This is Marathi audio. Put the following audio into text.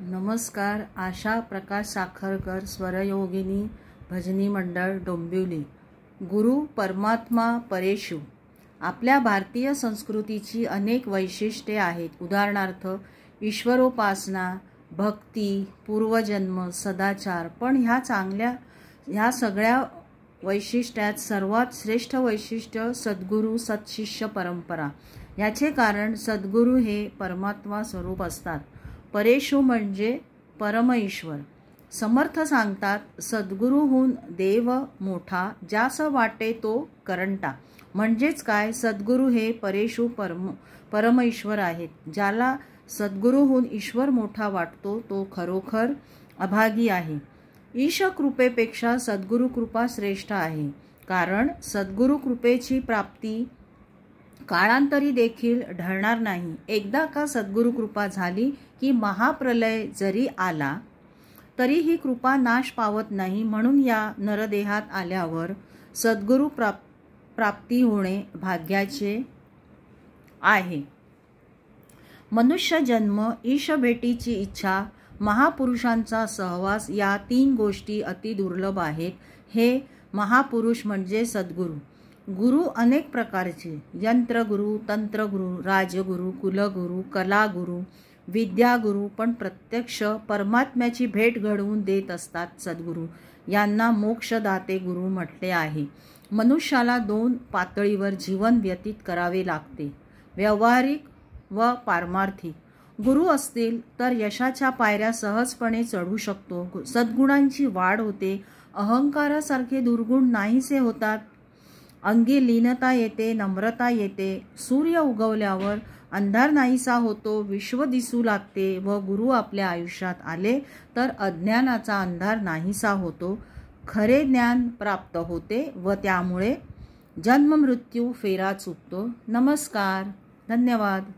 नमस्कार. आशा प्रकाश साखरकर, स्वरयोगिनी भजनी मंडळ, डोंबिवली. गुरु परमात्मा परेशु. आपल्या भारतीय संस्कृतीची अनेक वैशिष्ट्ये आहेत. उदाहरणार्थ ईश्वरोपासना, भक्ती, पूर्वजन्म, सदाचार. पण ह्या सगळ्या वैशिष्ट्यात सर्वात श्रेष्ठ वैशिष्ट्य सद्गुरू, सत्शिष्य परंपरा. याचे कारण सद्गुरू हे परमात्मा स्वरूप असतात. परेशु म्हणजे परम ईश्वर. समर्थ सांगतात, सद्गुरूहून देव मोठा, ज्यास वाटे तो करंटा. म्हणजेच काय? सद्गुरू हे परेशु परम ईश्वर आहेत. ज्याला सद्गुरूहून ईश्वर मोठा वाटतो तो खरोखर अभागी आहे. ईश कृपेपेक्षा सद्गुरू कृपा श्रेष्ठ आहे. कारण सद्गुरू कृपेची प्राप्ती काळांतरी देखील ढळणार नाही. एकदा का सद्गुरू कृपा झाली की महाप्रलय जरी आला तरी ही कृपा नाश पावत नाही. म्हणून या नरदेहात आल्यावर सद्गुरू प्राप्ती होणे भाग्याचे आहे. मनुष्य जन्म, ईश भेटीची इच्छा, महापुरुषांचा सहवास या तीन गोष्टी अति दुर्लभ आहेत. हे महापुरुष म्हणजे सद्गुरू. गुरु अनेक प्रकारचे: यंत्रगुरु, तंत्रगुरु, राजगुरु, कुलगुरु, कलागुरु, विद्यागुरु. पण प्रत्यक्ष परमात्म्याची भेट घडवून देत असतात सद्गुरू. यांना मोक्षदाते गुरु म्हटले आहे. मनुष्याला दोन पातळीवर जीवन व्यतीत करावे लागते, व्यावहारिक व पारमार्थिक. गुरु असतील तर यशाच्या पायऱ्या सहजपणे चढू शकतो. सद्गुणांची वाढ होते. अहंकारासारखे दुर्गुण नाहीसे होतात. अंगी लीनता येते, नम्रता येते. सूर्य उगवल्यावर अंधार नाहीसा होतो, विश्व दिसू लागते. व गुरु आपल्या आयुष्यात आले तर अज्ञानाचा अंधार नाहीसा होतो. खरे ज्ञान प्राप्त होते व त्यामुळे जन्म मृत्यू फेरा चुकतो. नमस्कार. धन्यवाद.